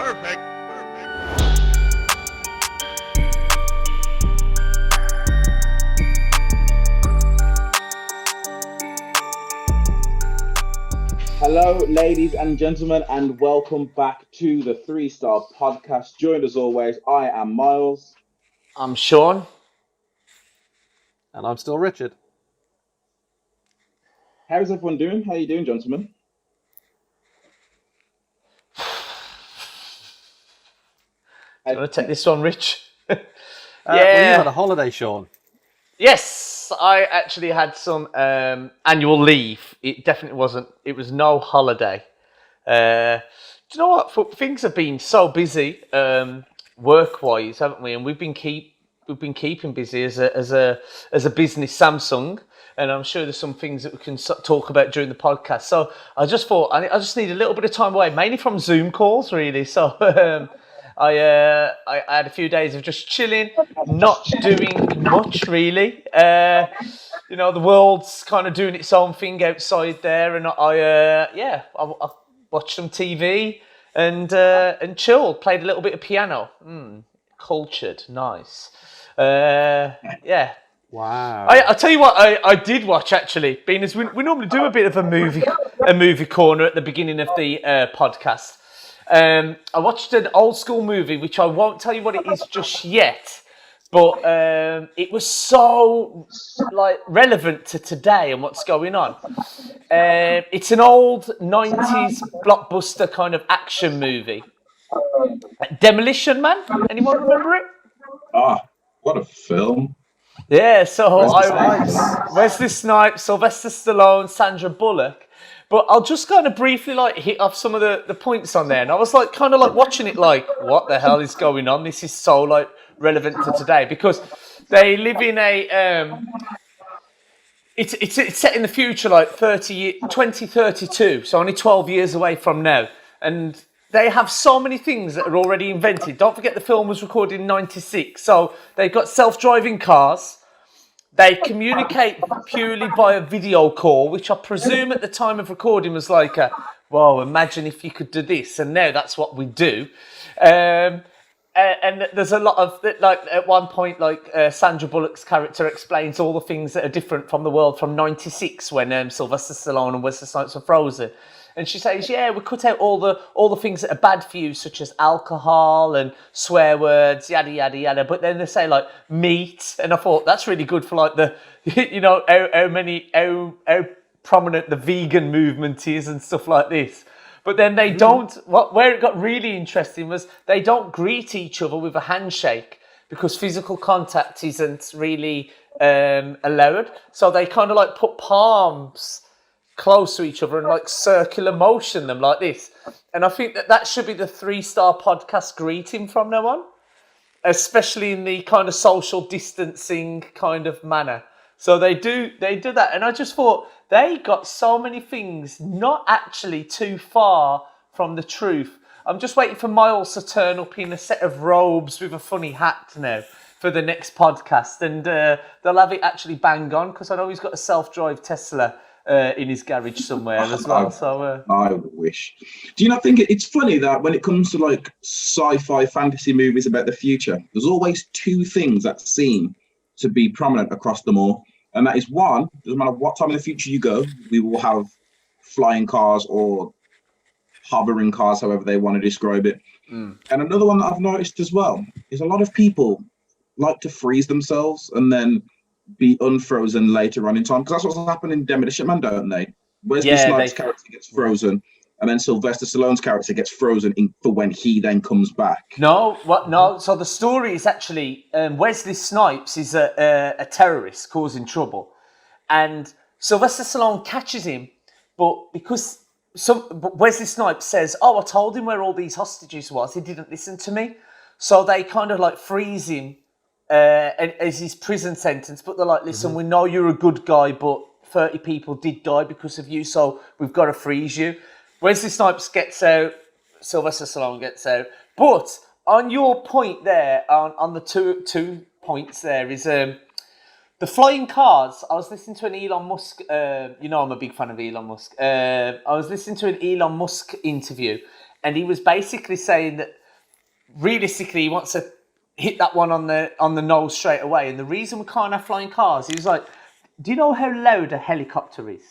Perfect. Hello, ladies and gentlemen, and welcome back to the 3-Star Podcast. Joined as always, I am Myles. I'm Shaun. And I'm still Richard. How's everyone doing? How are you doing, gentlemen? Do you want to take this one, Rich? Well, you had a holiday, Shaun. Yes, I actually had some annual leave. It definitely wasn't. It was no holiday. Do you know what? Things have been so busy, work-wise, haven't we? And we've been keeping busy as a business, Samsung. And I'm sure there's some things that we can talk about during the podcast. So I just thought I just need a little bit of time away, mainly from Zoom calls, really. So I had a few days of just chilling, not doing much really. The world's kind of doing its own thing outside there, and I watched some TV and chilled, played a little bit of piano. Cultured, nice. Yeah. Wow. I'll tell you what I did watch, actually, being as we normally do a bit of a movie corner at the beginning of the podcast. I watched an old school movie, which I won't tell you what it is just yet, but it was so relevant to today and what's going on. It's an old 90s blockbuster kind of action movie. Demolition Man. Anyone remember it? What a film. Yeah, so Wesley Wesley Snipes, Sylvester Stallone, Sandra Bullock. But I'll just kind of briefly hit off some of the points on there. And I was kind of watching it what the hell is going on? This is so relevant to today, because they live in a it's set in the future, 2032, so only 12 years away from now. And they have so many things that are already invented. Don't forget the film was recorded in 96. So they've got self-driving cars. They communicate purely via video call, which I presume at the time of recording was whoa, imagine if you could do this. And now that's what we do. And there's a lot of, at one point, Sandra Bullock's character explains all the things that are different from the world from 96 when Sylvester Stallone and Wesley Snipes were frozen. And she says, yeah, we cut out all the things that are bad for you, such as alcohol and swear words, yada, yada, yada. But then they say, meat. And I thought, that's really good for, how prominent the vegan movement is and stuff like this. But then they don't, where it got really interesting was they don't greet each other with a handshake because physical contact isn't really allowed. So they kind of put palms close to each other and circular motion them like this. And I think that should be the 3-Star Podcast greeting from now on, especially in the kind of social distancing kind of manner. So they do that. And I just thought they got so many things not actually too far from the truth. I'm just waiting for Myles to turn up in a set of robes with a funny hat now for the next podcast. And they'll have it actually bang on, because I know he's got a self-drive Tesla in his garage somewhere as well. I wish. Do you not think it's funny that when it comes to sci-fi fantasy movies about the future, there's always two things that seem to be prominent across them all, and that is one, doesn't matter what time in the future you go, we will have flying cars or hovering cars, however they want to describe it. And another one that I've noticed as well is a lot of people like to freeze themselves and then be unfrozen later on in time, because that's what's happened in Demolition Man, don't they? Wesley Snipes' character gets frozen, and then Sylvester Stallone's character gets frozen for when he then comes back. No. So the story is actually Wesley Snipes is a terrorist causing trouble, and Sylvester Stallone catches him, but because Wesley Snipes says, "Oh, I told him where all these hostages was. He didn't listen to me," so they kind of freeze him. As his prison sentence, but they're listen, we know you're a good guy, but 30 people did die because of you, so we've got to freeze you. Wesley Snipes gets out, Sylvester Stallone gets out. But on your point there, on the two points there, is the flying cars. I was listening to an Elon Musk, I'm a big fan of Elon Musk. I was listening to an Elon Musk interview, and he was basically saying that realistically he wants to hit that one on the nose straight away. And the reason we can't have flying cars, he was like, do you know how loud a helicopter is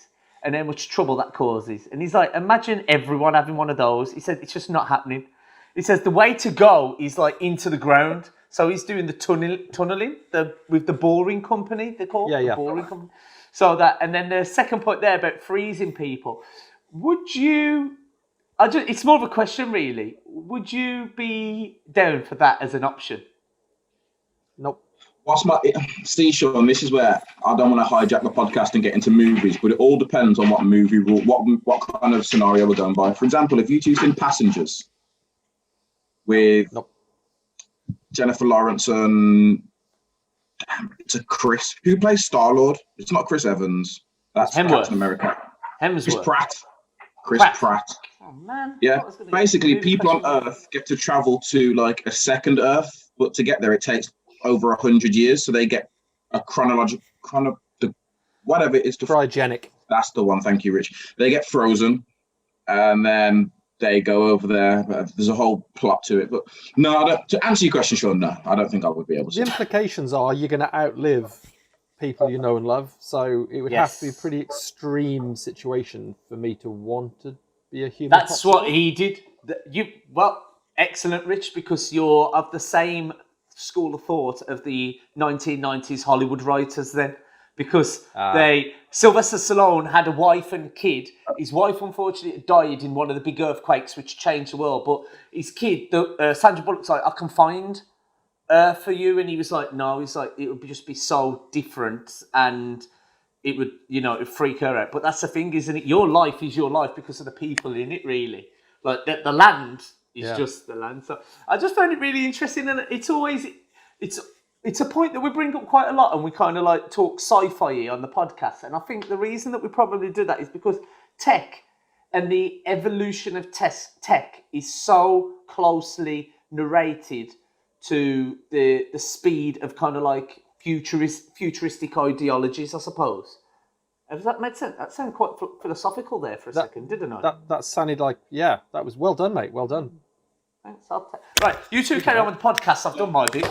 and how much trouble that causes? And he's like, imagine everyone having one of those. He said, it's just not happening. He says the way to go is like into the ground. So he's doing the tunneling with the boring company, they call it. Yeah. The boring company. So that, and then the second point there about freezing people. Would you, it's more of a question really. Would you be down for that as an option? Nope. See, Sean, this is where I don't want to hijack the podcast and get into movies, but it all depends on what movie rule, what kind of scenario we're going by. For example, if you two seen Passengers with Jennifer Lawrence and it's a Chris, who plays Star-Lord? It's not Chris Evans. That's Captain America. Hemsworth. Chris Pratt. Oh man. Yeah. Basically, people on Earth get to travel to like a second Earth, but to get there it takes over 100 years. So they get a whatever it is. Cryogenic. That's the one. Thank you, Rich. They get frozen, and then they go over there. There's a whole plot to it. But no, to answer your question, Sean, no, I don't think I would be able to. The implications are you're going to outlive people you know and love. So it would have to be a pretty extreme situation for me to want to be a human. That's what he did. Excellent, Rich, because you're of the same school of thought of the 1990s Hollywood writers then. Because Sylvester Stallone had a wife and kid. His wife, unfortunately, died in one of the big earthquakes, which changed the world. But his kid, Sandra Bullock's like, I can find for you. And he was like, no. He's like, it would just be so different. And it would, it'd freak her out. But that's the thing, isn't it? Your life is your life because of the people in it, really. Like, the land is just the land. So I just found it really interesting. And it's a point that we bring up quite a lot, and we kind of like talk sci-fi on the podcast. And I think the reason that we probably do that is because tech and the evolution of tech is so closely narrated to the speed of kind of like futuristic ideologies, I suppose. Does that make sense? That sounded quite philosophical there for a second, didn't I? That sounded like, that was well done, mate. Well done. Thanks. Right, you two carry on with the podcast. I've done my bit.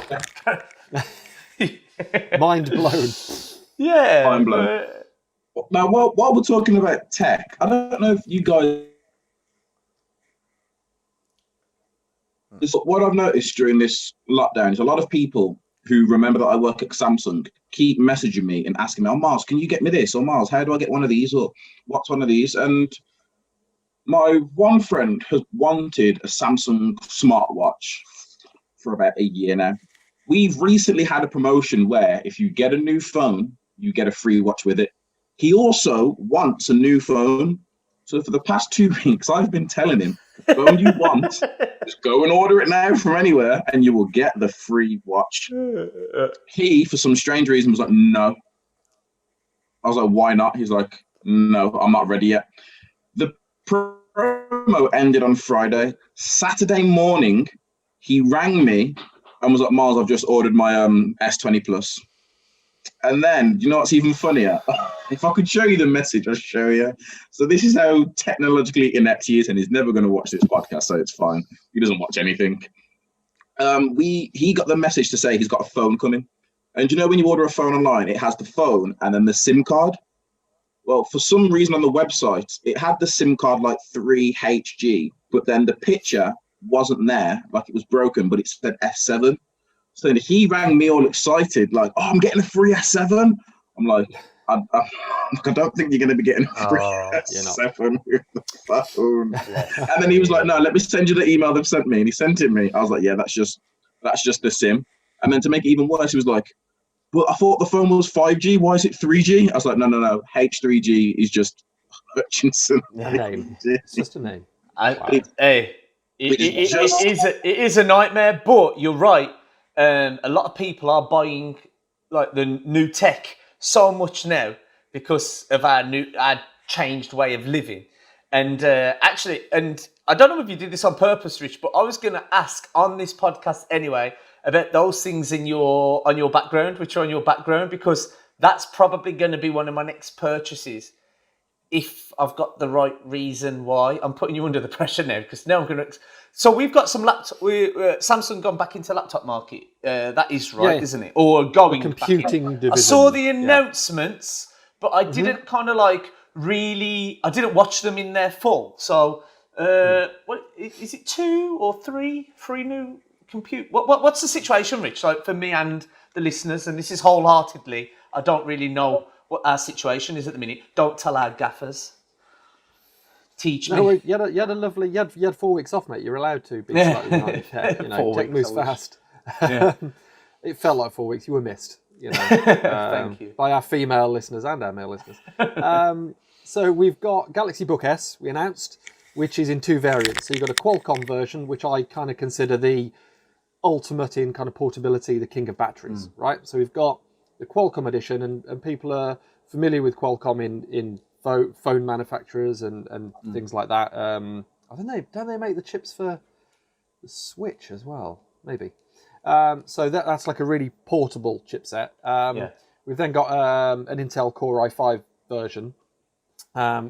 Mind blown. Yeah. Mind blown. Now, while we're talking about tech, I don't know if you guys... What I've noticed during this lockdown is a lot of people who remember that I work at Samsung keep messaging me and asking me, oh, Myles, can you get me this? Or Myles, how do I get one of these? Or what's one of these? And my one friend has wanted a Samsung smartwatch for about a year now. We've recently had a promotion where if you get a new phone, you get a free watch with it. He also wants a new phone. So for the past 2 weeks, I've been telling him, the phone you want, just go and order it now from anywhere and you will get the free watch. He, for some strange reason, was like, no. I was like, why not? He's like, no, I'm not ready yet. The promo ended on Friday. Saturday morning, he rang me and was like, Myles, I've just ordered my S20 Plus. And then, you know what's even funnier? If I could show you the message, I'll show you. So this is how technologically inept he is, and he's never going to watch this podcast, so it's fine. He doesn't watch anything. He got the message to say he's got a phone coming. And you know when you order a phone online, it has the phone and then the SIM card? Well, for some reason on the website, it had the SIM card like 3HG, but then the picture wasn't there, like it was broken, but it said S7. So he rang me all excited, like, oh, I'm getting a free S7. I'm like, I don't think you're going to be getting a free S7 with the phone. And then he was like, no, let me send you the email they've sent me. And he sent it me. I was like, yeah, that's just the SIM. And then to make it even worse, he was like, well, I thought the phone was 5G. Why is it 3G? I was like, no. H3G is just Hutchinson. It's just a name. It is a nightmare, but you're right. A lot of people are buying like the new tech so much now because of our changed way of living. And actually, and I don't know if you did this on purpose, Rich, but I was going to ask on this podcast anyway about those things on your background, which are on your background, because that's probably going to be one of my next purchases. if I've got the right reason why. I'm putting you under the pressure now because now I'm going to. So we've got some laptop. Samsung gone back into laptop market. That is right, isn't it? Or going computing back in. division. I saw the announcements, but I didn't kind of like really. I didn't watch them in their full. So what is it? 2 or 3 new compute? What's the situation, Rich? Like for me and the listeners, and this is wholeheartedly. I don't really know what our situation is at the minute. Don't tell our gaffers. Teach me. No, you had a lovely. You had 4 weeks off, mate. You're allowed to be slightly behind the tech. You know, tech moves fast. Yeah. It felt like 4 weeks. You were missed. You know, thank you. By our female listeners and our male listeners. So we've got Galaxy Book S. We announced, which is in 2 variants. So you've got a Qualcomm version, which I kind of consider the ultimate in kind of portability, the king of batteries, right? So we've got the Qualcomm edition, and people are familiar with Qualcomm in phone manufacturers and things like that. I don't they make the chips for the Switch as well? Maybe. So that's like a really portable chipset. We've then got an Intel Core i5 version,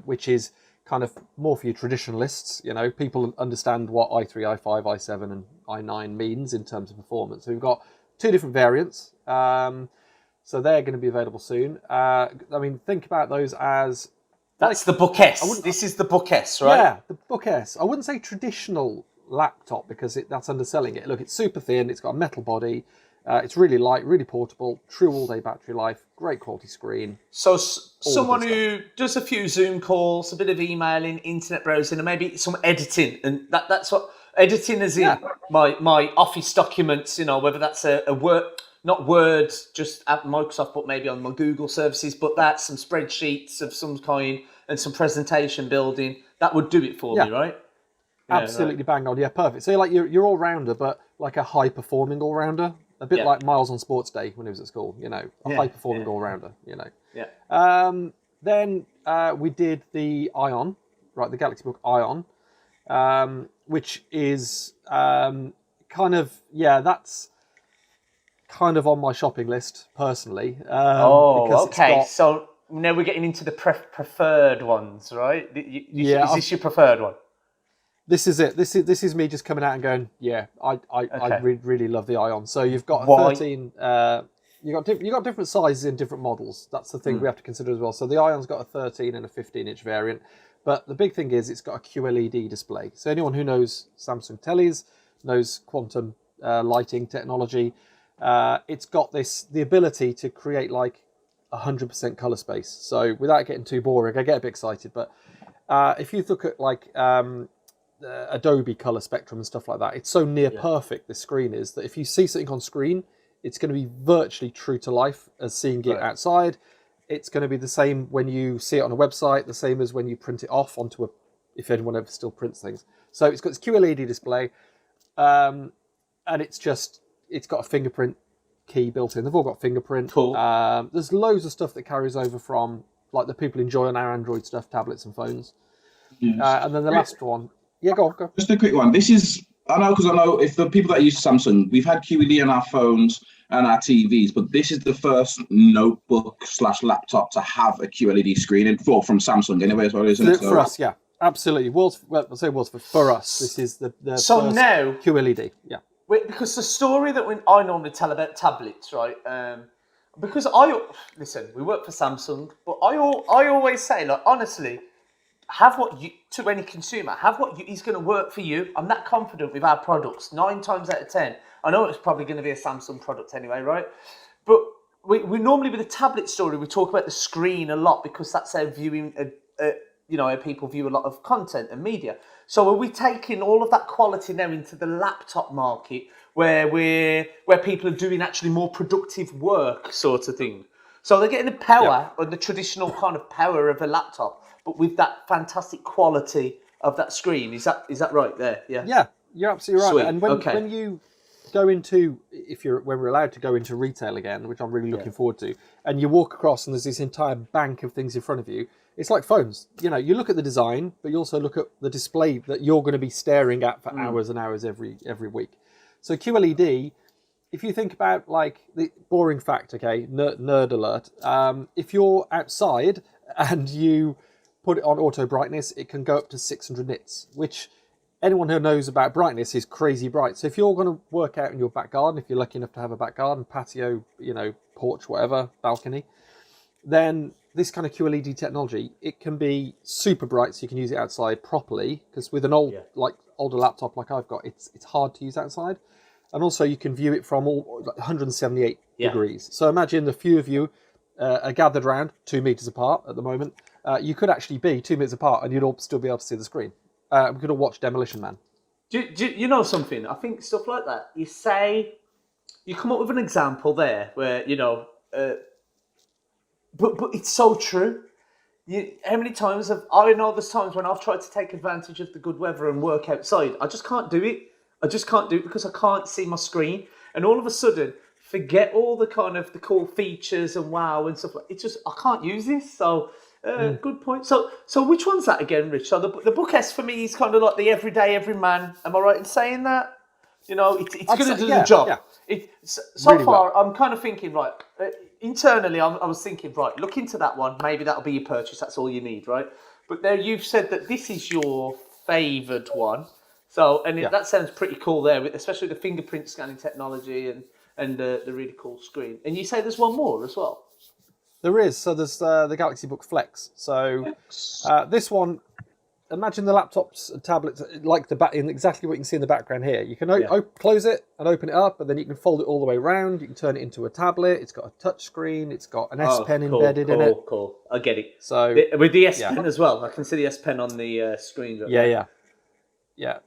which is kind of more for your traditionalists. You know, people understand what i3, i5, i7, and i9 means in terms of performance. So we've got 2 different variants. So they're going to be available soon. I mean, think about those as... That's the Book S. This is the Book S, right? Yeah, the Book S. I wouldn't say traditional laptop because that's underselling it. Look, it's super thin. It's got a metal body. It's really light, really portable, true all-day battery life, great quality screen. So someone who does a few Zoom calls, a bit of emailing, internet browsing, and maybe some editing, and that's what editing is in my Office documents. You know, whether that's a Word, not Word, just at Microsoft, but maybe on my Google services. But that's some spreadsheets of some kind and some presentation building. That would do it for me, right? Absolutely bang on. Yeah, perfect. So you're all rounder, but like a high performing all rounder. A bit like Myles on Sports Day when he was at school, you know, a high-performing all-rounder, you know. Yeah. Then we did the Ion, right, the Galaxy Book Ion, which is kind of, that's kind of on my shopping list, personally. Okay. So now we're getting into the preferred ones, right? Is this your preferred one? This is it. This is me just coming out and going, I really love the Ion. So you've got 13. You got different sizes in different models. That's the thing we have to consider as well. So the Ion's got a 13 and a 15-inch variant, but the big thing is it's got a QLED display. So anyone who knows Samsung tellies knows quantum lighting technology. It's got the ability to create like 100% color space. So without getting too boring, I get a bit excited, but if you look at like Adobe color spectrum and stuff like that, it's so near perfect, this screen is, that if you see something on screen, it's going to be virtually true to life as seeing it outside. It's going to be the same when you see it on a website, the same as when you print it off onto if anyone ever still prints things. So it's got this QLED display, and it's got a fingerprint key built in. They've all got fingerprint. Cool. There's loads of stuff that carries over from like the people enjoy on our Android stuff, tablets and phones. Yes. And then the last one. Yeah, go on. Just a quick one. This is, I know if the people that use Samsung, we've had QED on our phones and our TVs, but this is the first notebook/laptop to have a QLED screen, from Samsung anyway as well, isn't it? For us, yeah, absolutely. For us, this is the so first now QLED, yeah. Because the story that I normally tell about tablets, right? Because we work for Samsung, but I always say, like, honestly, to any consumer, is going to work for you. I'm that confident with our products, 9 times out of 10. I know it's probably going to be a Samsung product anyway, right? But we normally, with the tablet story, we talk about the screen a lot because that's how how people view a lot of content and media. So are we taking all of that quality now into the laptop market where people are doing actually more productive work sort of thing? So they're getting the power or the traditional kind of power of a laptop, but with that fantastic quality of that screen. Is that right there? Yeah. Yeah, you're absolutely right. Sweet. And when you go into, when we're allowed to go into retail again, which I'm really looking forward to, and you walk across and there's this entire bank of things in front of you, it's like phones. You know, you look at the design, but you also look at the display that you're going to be staring at for hours and hours every week. So QLED, if you think about like the boring fact, okay, nerd alert, if you're outside and you put it on auto brightness, it can go up to 600 nits, which anyone who knows about brightness is crazy bright. So if you're going to work out in your back garden, if you're lucky enough to have a back garden, patio, porch, whatever, balcony, then this kind of QLED technology, it can be super bright, so you can use it outside properly. Because with an older laptop like I've got, it's hard to use outside. And also you can view it from 178 degrees. So imagine the few of you are gathered around 2 meters apart at the moment. You could actually be 2 meters apart, and you'd all still be able to see the screen. We could all watch Demolition Man. Do you know something? I think stuff like that. You come up with an example there where but it's so true. How many times I know there's times when I've tried to take advantage of the good weather and work outside. I just can't do it. Because I can't see my screen, and all of a sudden forget all the kind of the cool features and wow and stuff. It's just I can't use this. So. Good point. So which one's that again, Rich? So the book S for me is kind of like the everyday everyman. Am I right in saying that? It's going to do the job. Yeah. So really far, well. I'm kind of thinking, right, internally, I was thinking, right, look into that one. Maybe that'll be your purchase. That's all you need, right? But now you've said that this is your favoured one. So, that sounds pretty cool there, especially the fingerprint scanning technology and the really cool screen. And you say there's one more as well? There is. So there's the Galaxy Book Flex. So this one, imagine the laptops and tablets like in exactly what you can see in the background here. You can close it and open it up, and then you can fold it all the way around. You can turn it into a tablet. It's got a touch screen. It's got an S Pen embedded in it. Cool. I get it. So with the S Pen as well. I can see the S Pen on the screen. Yeah.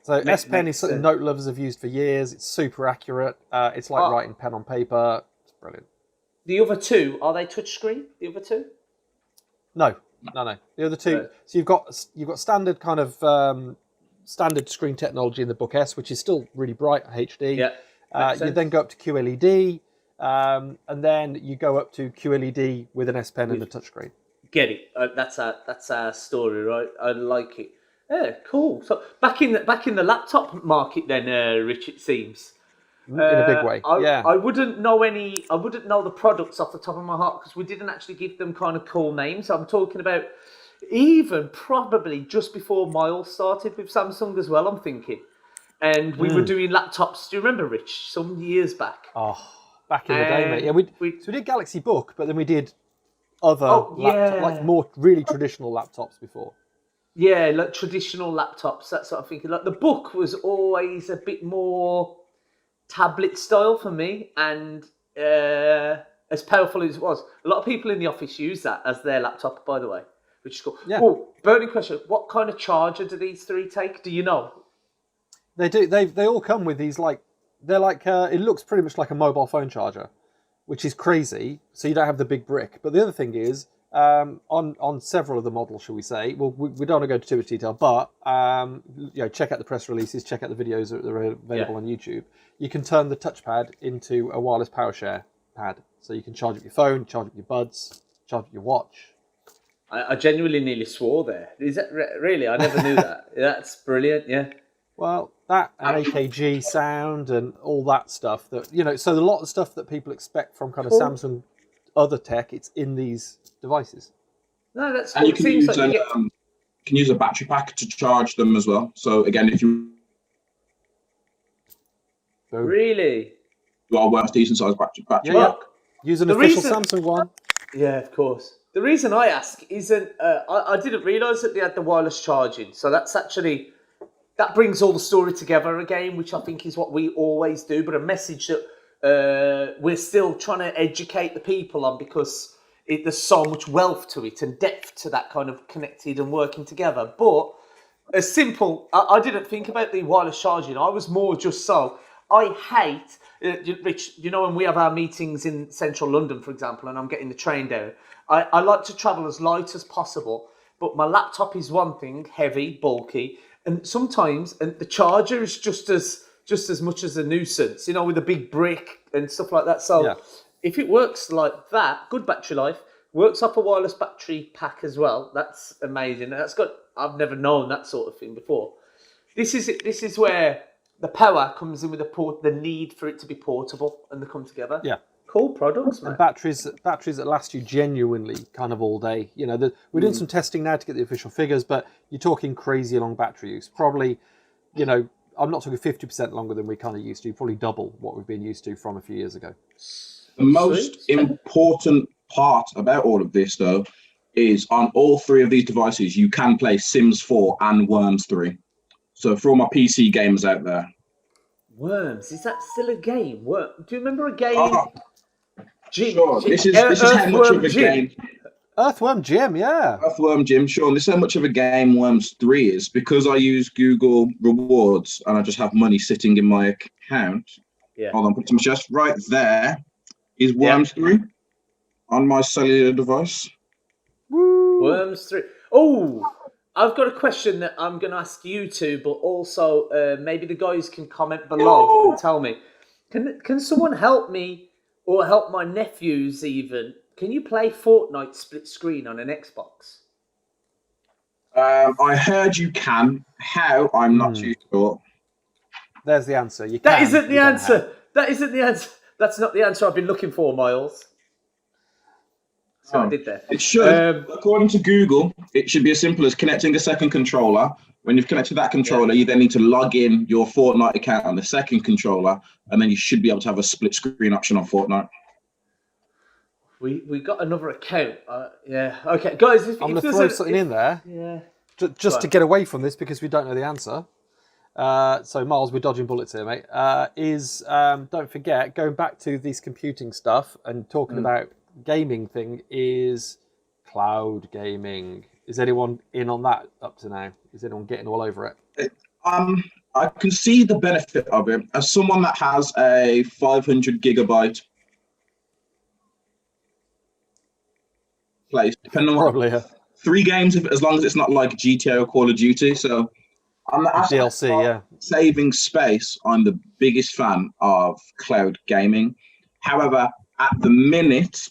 So S Pen is something note lovers have used for years. It's super accurate. It's like writing pen on paper. It's brilliant. The other two, are they touchscreen? The other two? No. The other two. So you've got standard kind of standard screen technology in the Book S, which is still really bright HD. Yeah. You then go up to QLED, and then you go up to QLED with an S Pen and a touchscreen. Get it? That's our story, right? I like it. Yeah, cool. So back in the laptop market, then, Rich, it seems. In a big way, I wouldn't know the products off the top of my heart because we didn't actually give them kind of cool names. I'm talking about even probably just before Myles started with Samsung as well, I'm thinking. And we were doing laptops, do you remember, Rich, some years back? Oh, back in the day, mate. Yeah, we did Galaxy Book, but then we did other laptops, like more really traditional laptops before. Yeah, like traditional laptops, that's what I'm thinking. Like the Book was always a bit more tablet style for me, and as powerful as it was, a lot of people in the office use that as their laptop, by the way, which is cool. Yeah. Oh, burning question: what kind of charger do these three take? Do you know? They do. They all come with these it looks pretty much like a mobile phone charger, which is crazy. So you don't have the big brick. But the other thing is, on several of the models, shall we say? Well, we don't want to go into too much detail, but check out the press releases, check out the videos that are available on YouTube. You can turn the touchpad into a wireless power share pad, so you can charge up your phone, charge up your buds, charge up your watch. I genuinely nearly swore there. Is that really? I never knew that. That's brilliant. Yeah. Well, that and AKG sound and all that stuff so a lot of stuff that people expect from kind of Samsung other tech, it's in these devices. No, that's cool. And you can use a battery pack to charge them as well. So again, if you really are worth a decent sized battery pack. Use an official Samsung one. Yeah, of course. The reason I ask isn't I didn't realise that they had the wireless charging. So that brings all the story together again, which I think is what we always do, but a message that we're still trying to educate the people on, because there's so much wealth to it and depth to that kind of connected and working together. But as simple, I didn't think about the wireless charging. I was more just I hate, Rich, when we have our meetings in central London, for example, and I'm getting the train down, I like to travel as light as possible, but my laptop is one thing, heavy, bulky, and sometimes the charger is just as much as a nuisance, with a big brick and stuff like that. So if it works like that, good battery life, works off a wireless battery pack as well, that's amazing. I've never known that sort of thing before. This is where the power comes in with the need for it to be portable, and they come together. Yeah. Cool products, man. And batteries that last you genuinely kind of all day. You know, we're doing some testing now to get the official figures, but you're talking crazy long battery use. Probably, you know, I'm not talking 50% longer than we kind of used to. Probably double what we've been used to from a few years ago. The most important part about all of this, though, is on all three of these devices, you can play Sims 4 and Worms 3. So for all my PC gamers out there. Worms, is that still a game? Do you remember a game? Jim, sure. This is how much of a game. Earthworm Jim, yeah. Earthworm Jim, Sean. This is how much of a game Worms 3 is, because I use Google Rewards and I just have money sitting in my account. Yeah. Hold on, put it to my chest. Right there is Worms 3 on my cellular device. Woo. Worms 3. Oh, I've got a question that I'm going to ask you two, but also maybe the guys can comment below and tell me. Can someone help me, or help my nephews even? Can you play Fortnite split screen on an Xbox? I heard you can. How? I'm not too sure. There's the answer. You can. That isn't the answer. That isn't the answer. That's not the answer I've been looking for, Miles. So I did that. It should, according to Google, it should be as simple as connecting a second controller. When you've connected that controller, you then need to log in your Fortnite account on the second controller, and then you should be able to have a split screen option on Fortnite. We got another account. Yeah. Okay, guys. I'm going to throw something in there. Yeah. Just to get away from this because we don't know the answer. So Miles, we're dodging bullets here, mate. Don't forget, going back to this computing stuff and talking about gaming thing, is cloud gaming. Is anyone in on that up to now? Is anyone getting all over it? I can see the benefit of it as someone that has a 500 gigabyte place, depending on probably 3 games, as long as it's not like GTA or Call of Duty. So on the DLC, saving space, I'm the biggest fan of cloud gaming. However, at the minute,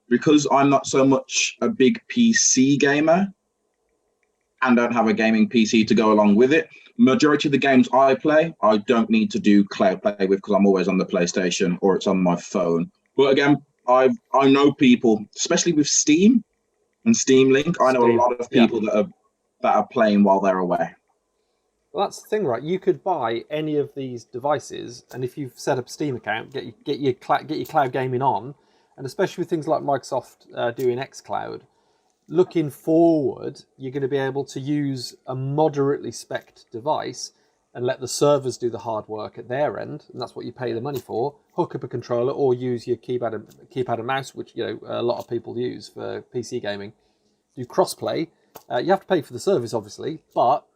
because I'm not so much a big PC gamer and don't have a gaming PC to go along with it, majority of the games I play, I don't need to do cloud play with because I'm always on the PlayStation or it's on my phone. But again, I know people, especially with Steam and Steam Link, I know a lot of people that are playing while they're away. Well, that's the thing, right? You could buy any of these devices, and if you've set up a Steam account, get your cloud gaming on, and especially with things like Microsoft doing xCloud, looking forward, you're going to be able to use a moderately spec'd device and let the servers do the hard work at their end, and that's what you pay the money for. Hook up a controller or use your keypad and mouse, which a lot of people use for PC gaming. Do crossplay. You have to pay for the service, obviously, but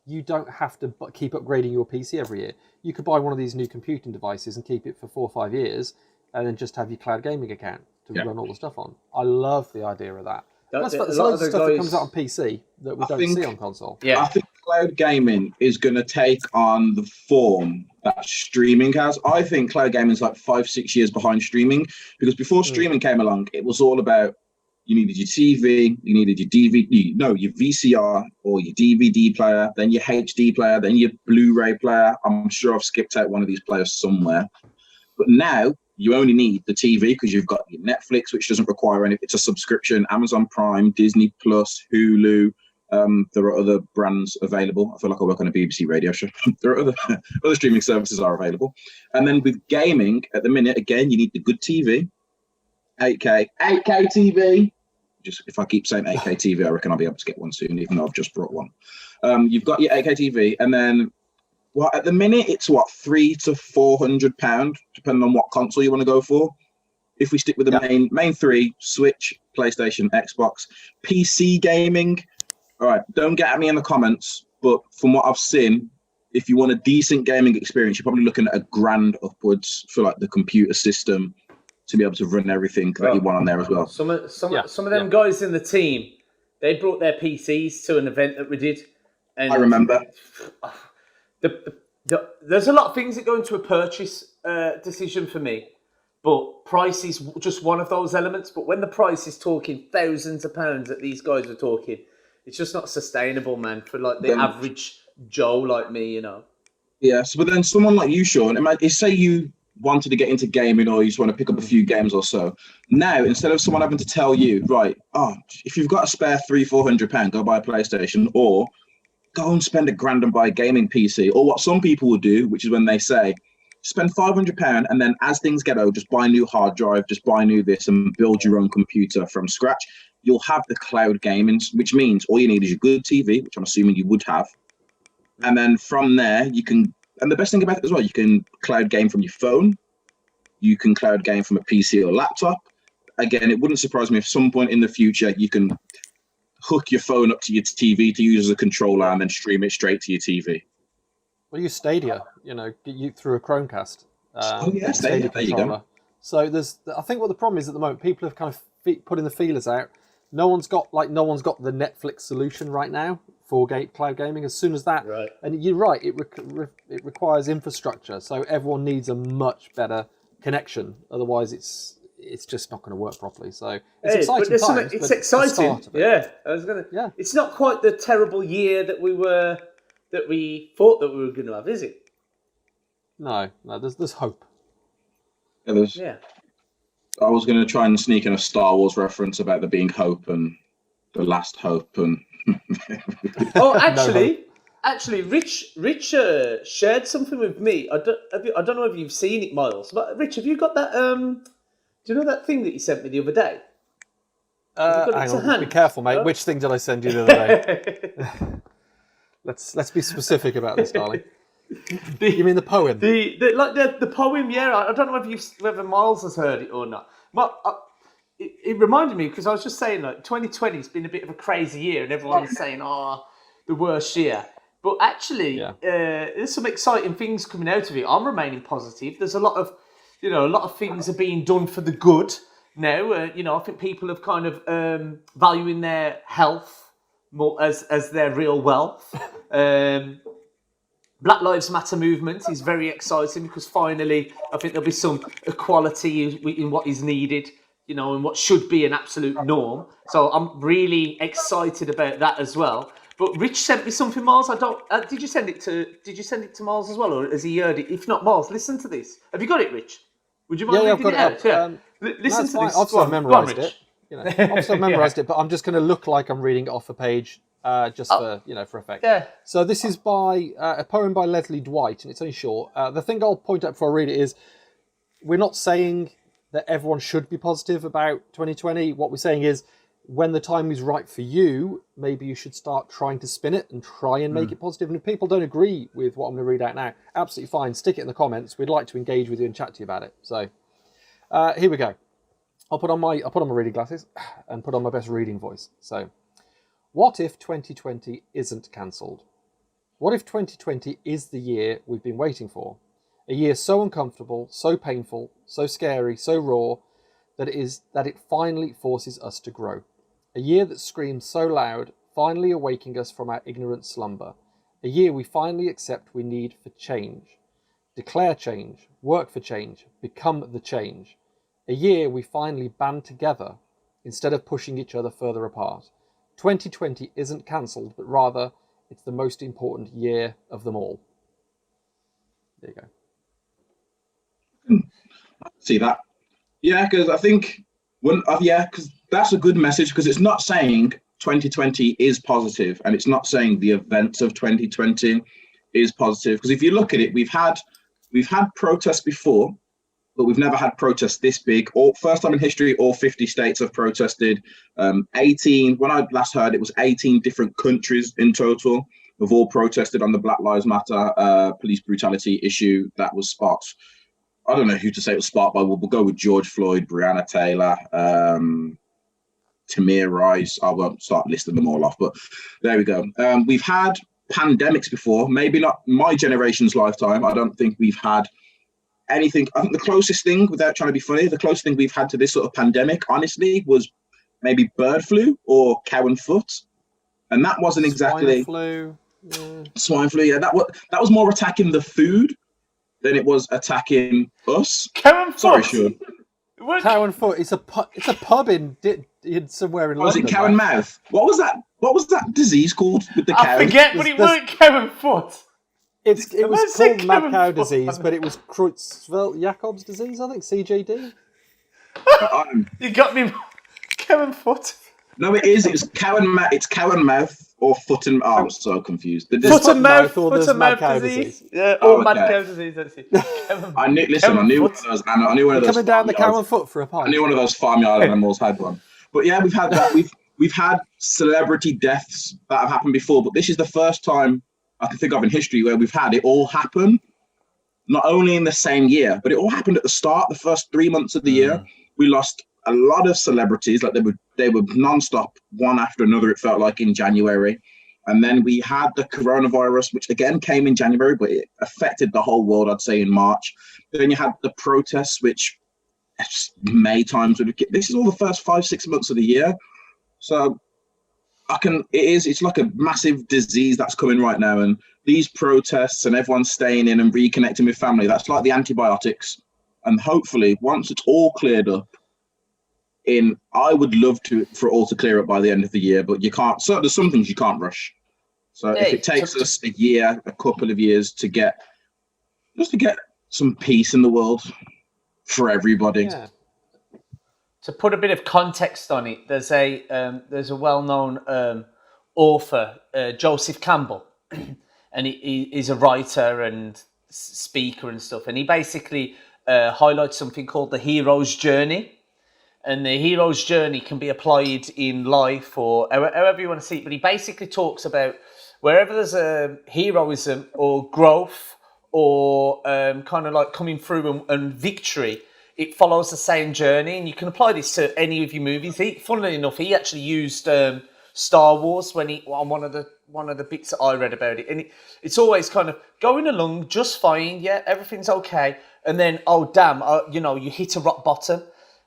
you don't have to keep upgrading your PC every year. You could buy one of these new computing devices and keep it for 4 or 5 years, and then just have your cloud gaming account to run all the stuff on. I love the idea of that. There's loads of stuff that comes out on PC that we don't see on console. Yeah, I think cloud gaming is going to take on the form that streaming has. I think cloud gaming is like 5-6 years behind streaming, because before streaming came along, it was all about you needed your TV, you needed your your VCR or your DVD player, then your HD player, then your Blu-ray player. I'm sure I've skipped out one of these players somewhere. But now you only need the TV because you've got your Netflix, which doesn't require any. It's a subscription. Amazon Prime, Disney Plus, Hulu. There are other brands available. I feel like I work on a BBC radio show. There are other streaming services are available. And then with gaming, at the minute, again, you need the good TV, 8K TV. Just if I keep saying 8K TV, I reckon I'll be able to get one soon, even though I've just brought one. You've got your 8K TV, and then at the minute it's £300 to £400, depending on what console you want to go for. If we stick with the main 3, Switch, PlayStation, Xbox, PC gaming. All right, don't get at me in the comments, but from what I've seen, if you want a decent gaming experience, you're probably looking at £1,000 upwards for like the computer system to be able to run everything that you want on there as well. Some of them guys in the team, they brought their PCs to an event that we did. And I remember. There's a lot of things that go into a purchase decision for me, but price is just one of those elements. But when the price is talking thousands of pounds that these guys are talking, it's just not sustainable, man, for like the average Joe like me, Yes, but then someone like you, Sean, say you wanted to get into gaming or you just want to pick up a few games or so. Now, instead of someone having to tell you, right, if you've got a spare £300-400, go buy a PlayStation, or go and spend £1,000 and buy a gaming PC, or what some people will do, which is when they say, spend £500 and then as things get old, just buy a new hard drive, just buy new this and build your own computer from scratch. You'll have the cloud gaming, which means all you need is a good TV, which I'm assuming you would have. And then from there, you can, and the best thing about it as well, you can cloud game from your phone. You can cloud game from a PC or laptop. Again, it wouldn't surprise me if some point in the future you can hook your phone up to your TV to use as a controller and then stream it straight to your TV. Well, use Stadia, through a Chromecast. Stadia, there you go. So I think what the problem is at the moment, people have kind of putting the feelers out. No one's got the Netflix solution right now for cloud gaming. As soon as that, right. And you're right, it requires infrastructure, so everyone needs a much better connection. Otherwise, it's just not going to work properly. So it's exciting times. It's exciting. Yeah, It's not quite the terrible year that we thought that we were going to have, is it? No. There's hope. Yeah. I was going to try and sneak in a Star Wars reference about there being hope and the last hope and. Oh, actually, Rich shared something with me. I don't know if you've seen it, Myles. But Rich, have you got that? Do you know that thing that you sent me the other day? Hang on, be careful, mate. Which thing did I send you the other day? Let's be specific about this, darling. You mean the poem? The poem, yeah. I don't know whether Myles has heard it or not. It reminded me because I was just saying, 2020 has been a bit of a crazy year, and everyone's saying, the worst year. But actually, there's some exciting things coming out of it. I'm remaining positive. There's a lot of things are being done for the good now. I think people have kind of valuing their health more as their real wealth. Black Lives Matter movement is very exciting because finally I think there'll be some equality in what is needed, and what should be an absolute norm. So I'm really excited about that as well. But Rich sent me something, Myles. Did you send it to Myles as well, or has he heard it? If not, Myles, listen to this. Have you got it, Rich? Would you mind reading it out? Yeah. Listen to this. I've sort of memorised it. I've sort of memorised it, but I'm just going to look like I'm reading it off a page. For effect. Yeah. So this is by a poem by Leslie Dwight, and it's only short. The thing I'll point out before I read it is, we're not saying that everyone should be positive about 2020. What we're saying is, when the time is right for you, maybe you should start trying to spin it and try and make it positive. And if people don't agree with what I'm going to read out now, absolutely fine. Stick it in the comments. We'd like to engage with you and chat to you about it. So here we go. I'll put on my reading glasses and put on my best reading voice. So. What if 2020 isn't cancelled? What if 2020 is the year we've been waiting for? A year so uncomfortable, so painful, so scary, so raw, that it finally forces us to grow. A year that screams so loud, finally awaking us from our ignorant slumber. A year we finally accept we need for change. Declare change, work for change, become the change. A year we finally band together instead of pushing each other further apart. 2020 isn't cancelled, but rather it's the most important year of them all. There you go. See that? Yeah, because I think because that's a good message, because it's not saying 2020 is positive, and it's not saying the events of 2020 is positive. Because if you look at it, we've had protests before, but we've never had protests this big. First time in history, all 50 states have protested. 18, when I last heard, it was 18 different countries in total have all protested on the Black Lives Matter police brutality issue that was sparked. I don't know who to say it was sparked by. We'll go with George Floyd, Breonna Taylor, Tamir Rice. I won't start listing them all off, but there we go. We've had pandemics before, maybe not my generation's lifetime. I don't think we've had anything. I think the closest thing, without trying to be funny, the closest thing we've had to this sort of pandemic, honestly, was maybe bird flu or cow and foot, and that wasn't exactly swine flu. Swine flu. Yeah, that was more attacking the food than it was attacking us. Cow and foot. Sorry, Shaun. Cow and foot. It's a pub in somewhere in London. Was it cow and mouth? What was that? What was that disease called with the cow? I forget, but it weren't cow and foot. It was I said called mad Kevin cow Foot. disease, but it was Creutzfeldt-Jakob's disease, I think, CJD. You got me, Kevin Foot. No, it is. It's cow and mouth. It's cow and mouth or foot and. Oh, I'm so confused. Foot and mouth, or foot there's and mad mouth cow disease. disease. Yeah, Oh, or mad okay. cow disease. That's it. I knew. Listen, I knew one of those. I knew one of You're those. coming down the cow farmyards. and foot for a I pint. knew one of those farmyard animals had one. But yeah, we've had that. We've had celebrity deaths that have happened before, but this is the first time I can think of in history where we've had it all happen. Not only in the same year, but it all happened at the start. The first 3 months of the year, we lost a lot of celebrities. Like they were non-stop, one after another. It felt like in January, and then we had the coronavirus, which again came in January, but it affected the whole world. I'd say in March. Then you had the protests, which May times. This is all the first 5-6 months of the year, so it's like a massive disease that's coming right now, and these protests and everyone staying in and reconnecting with family, that's like the antibiotics. And hopefully once it's all cleared up, I would love for it all to clear up by the end of the year, but you can't. So there's some things you can't rush. So if it takes us a year, a couple of years to get some peace in the world for everybody. Yeah. To put a bit of context on it, there's a well-known author, Joseph Campbell, and he's a writer and speaker and stuff, and he basically highlights something called the hero's journey. And the hero's journey can be applied in life or however you want to see it, but he basically talks about wherever there's a heroism or growth or kind of like coming through and victory, it follows the same journey, and you can apply this to any of your movies. Funnily enough, he actually used Star Wars on one of the bits that I read about it, and it's always kind of going along just fine, yeah, everything's okay, and then oh damn, you hit a rock bottom,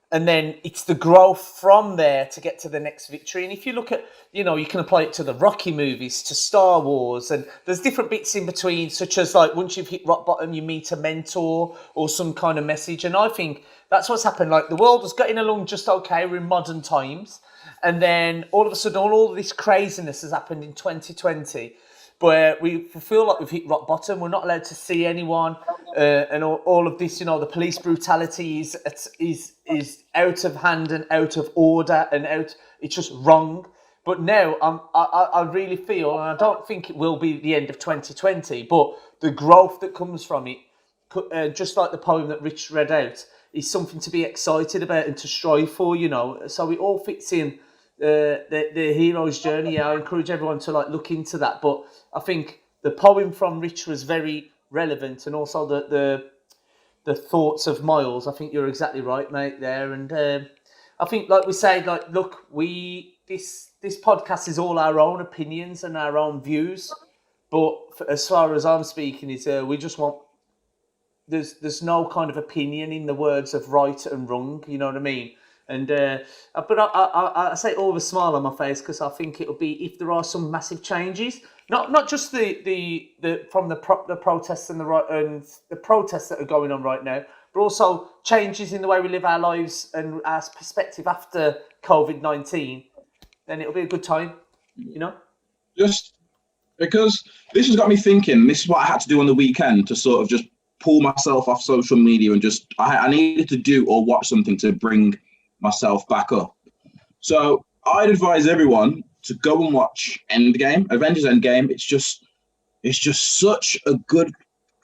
and then it's the growth from there to get to the next victory. And if you look at, you can apply it to the Rocky movies, to Star Wars, and there's different bits in between, such as like once you've hit rock bottom, you meet a mentor or some kind of message. And I think that's what's happened. Like the world was getting along just okay. We're in modern times. And then all of a sudden, all of this craziness has happened in 2020, where we feel like we've hit rock bottom. We're not allowed to see anyone, and all of this, the police brutality is out of hand and out of order and it's just wrong. But now I really feel, and I don't think it will be the end of 2020, but the growth that comes from it, just like the poem that Rich read out, is something to be excited about and to strive for, So it all fits in the hero's journey. Yeah, I encourage everyone to look into that. But I think the poem from Rich was very relevant, and also the thoughts of Myles. I think you're exactly right, mate, there. And I think, like we say, look, this podcast is all our own opinions and our own views. But as far as I'm speaking, is we just want. There's no kind of opinion in the words of right and wrong. You know what I mean? And but I say it all with a smile on my face, because I think it'll be, if there are some massive changes, not just the from the protests and the protests that are going on right now, but also changes in the way we live our lives and our perspective after COVID-19. Then it'll be a good time, Just because this has got me thinking. This is what I had to do on the weekend to sort of just pull myself off social media and just I needed to do or watch something to bring myself back up. So I'd advise everyone to go and watch Avengers Endgame. It's just such a good,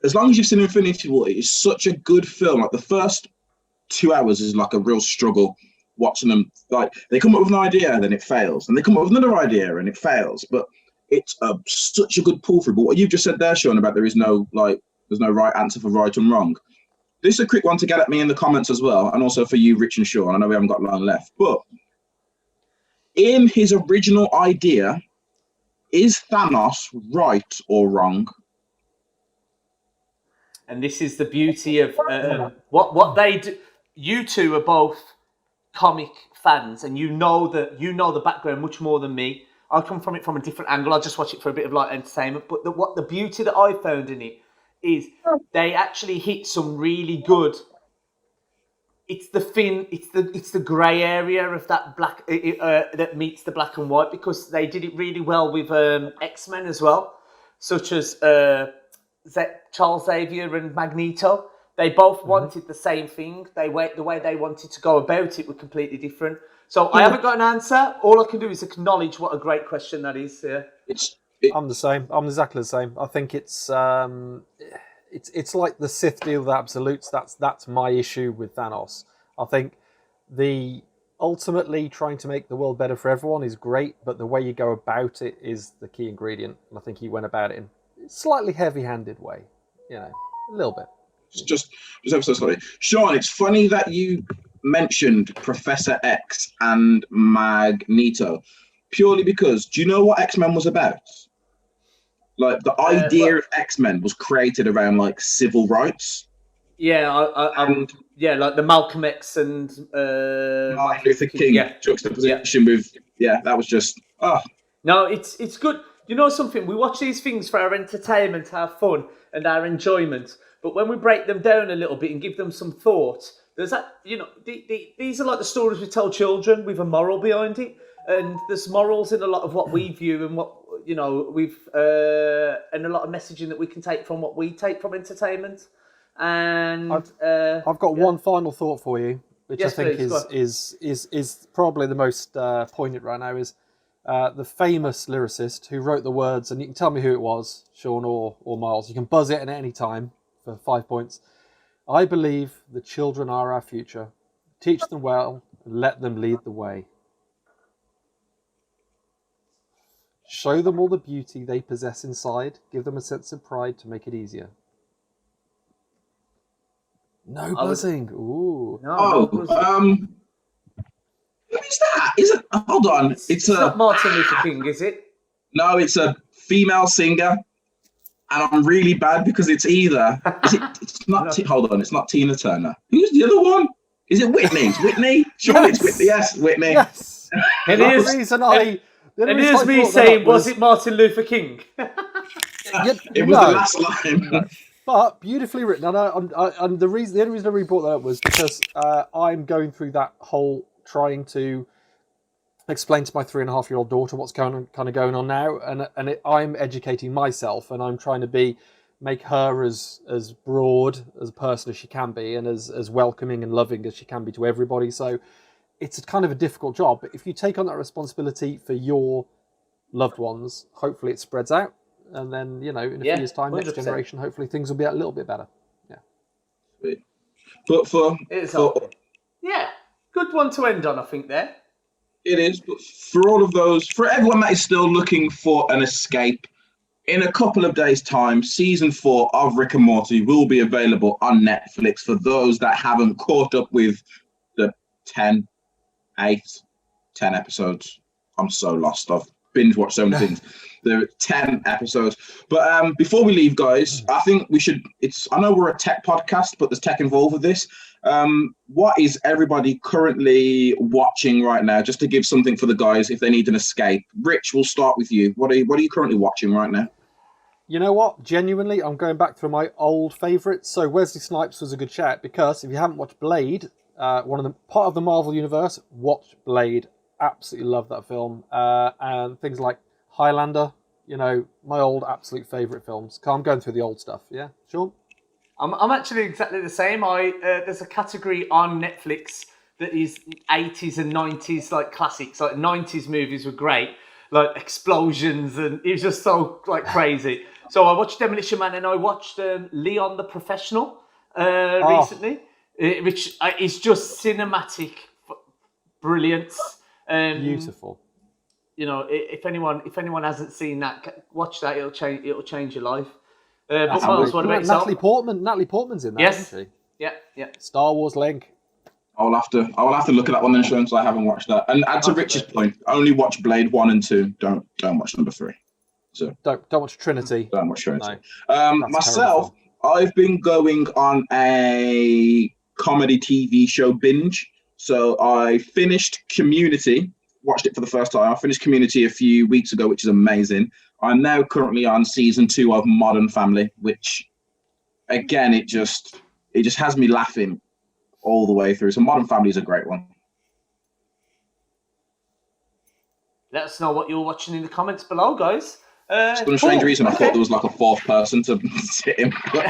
as long as you've seen Infinity War, it's such a good film. Like the first 2 hours is like a real struggle watching them. Like they come up with an idea, then it fails, and they come up with another idea and it fails. But it's such a good pull through. But what you've just said there, Shaun, about there's no right answer for right and wrong. This is a quick one to get at me in the comments as well, and also for you, Rich and Shaun. I know we haven't got long left, but in his original idea, is Thanos right or wrong? And this is the beauty of what they do. You two are both comic fans, and you know the background much more than me. I come from it from a different angle. I just watch it for a bit of light entertainment. But the beauty that I found in it is they actually hit some really good. It's the grey area of that black that meets the black and white, because they did it really well with X-Men as well, such as Charles Xavier and Magneto. They both wanted the same thing. The way they wanted to go about it were completely different. So I haven't got an answer. All I can do is acknowledge what a great question that is. Yeah. I'm the same. I'm exactly the same. I think it's like the Sith deal with absolutes. That's my issue with Thanos. I think ultimately trying to make the world better for everyone is great, but the way you go about it is the key ingredient. And I think he went about it in a slightly heavy-handed way. A little bit. Just ever so slightly. Shaun, it's funny that you mentioned Professor X and Magneto, purely because, do you know what X-Men was about? Like, the idea of X-Men was created around, like, civil rights. Yeah, like the Malcolm X and Martin Luther King juxtaposition with, that was just, No, it's good. You know something? We watch these things for our entertainment, our fun, and our enjoyment. But when we break them down a little bit and give them some thought, there's that, these are like the stories we tell children with a moral behind it. And there's morals in a lot of what we view and what, we've, and a lot of messaging that we can take from what we take from entertainment. And I've got one final thought for you, which I think is probably the most poignant right now, is the famous lyricist who wrote the words, and you can tell me who it was, Shaun or Myles. You can buzz it at any time for 5 points. I believe the children are our future. Teach them well and let them lead the way. Show them all the beauty they possess inside. Give them a sense of pride to make it easier. No buzzing. Ooh. No buzzing. Who is that? Is it? Hold on. It's not Martin Luther King, is it? No, it's a female singer, and I'm really bad because it's either. It's not. Hold on. It's not Tina Turner. Who's the other one? Is it Whitney? It's Whitney. Sure, it's Whitney. Yes, Whitney. Yes. It is. And here's me saying, was it Martin Luther King? It was the last line. No. But beautifully written. And the only reason I really brought that up was because I'm going through that whole trying to explain to my 3.5-year-old daughter what's going on now, and I'm educating myself, and I'm trying to make her as broad as a person as she can be, and as welcoming and loving as she can be to everybody. So it's kind of a difficult job, but if you take on that responsibility for your loved ones, hopefully it spreads out, and then in a few years' time, 100%. Next generation, hopefully things will be a little bit better. Yeah. But good one to end on, I think. There it is. But for everyone that is still looking for an escape, in a couple of days' time, season 4 of Rick and Morty will be available on Netflix for those that haven't caught up with the 10 episodes. I'm so lost. I've binge watched so many things. There are 10 episodes. But before we leave, guys, I think we should. I know we're a tech podcast, but there's tech involved with this. What is everybody currently watching right now? Just to give something for the guys if they need an escape. Rich, we'll start with you. What are you currently watching right now? You know what? Genuinely, I'm going back through my old favourites. So Wesley Snipes was a good shout, because if you haven't watched Blade, part of the Marvel universe, watch Blade. Absolutely love that film. And things like Highlander, my old absolute favourite films. I'm going through the old stuff. Yeah, Shaun? I'm actually exactly the same. There's a category on Netflix that is 80s and 90s like classics. Like 90s movies were great, like explosions, and it was just so like crazy. So I watched Demolition Man, and I watched Leon the Professional recently, which is just cinematic brilliance. Beautiful. If anyone hasn't seen that, watch that. It'll change your life. But Myles, what about yourself? Natalie Portman's in that, isn't she? Yeah. Star Wars Link. I'll have to look at that one then, Shaun, so I haven't watched that. And add to Rich's point, only watch Blade 1 and 2. Don't watch number 3. So don't watch Trinity. Don't watch Trinity. No. Myself, I've been going on a comedy TV show binge. So I finished Community, watched it for the first time. I finished Community a few weeks ago, which is amazing. I'm now currently on season 2 of Modern Family, which, again, it just has me laughing all the way through. So Modern Family is a great one. Let us know what you're watching in the comments below, guys. For some strange reason, I thought there was like a fourth person to sit in, but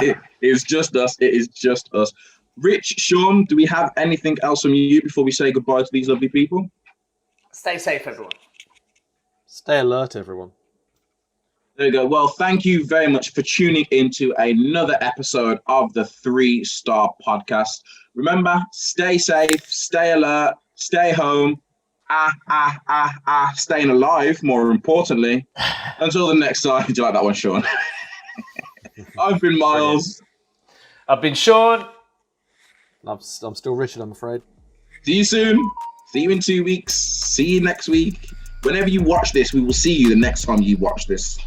it is just us. It is just us. Rich, Shaun, do we have anything else from you before we say goodbye to these lovely people? Stay safe, everyone. Stay alert, everyone. There you go. Well, thank you very much for tuning into another episode of the 3-Star Podcast. Remember, stay safe, stay alert, stay home, staying alive, more importantly. Until the next time. Do you like that one, Shaun? I've been Myles. I've been Shaun. I'm still Richard, I'm afraid. See you soon. See you in 2 weeks. See you next week. Whenever you watch this, we will see you the next time you watch this.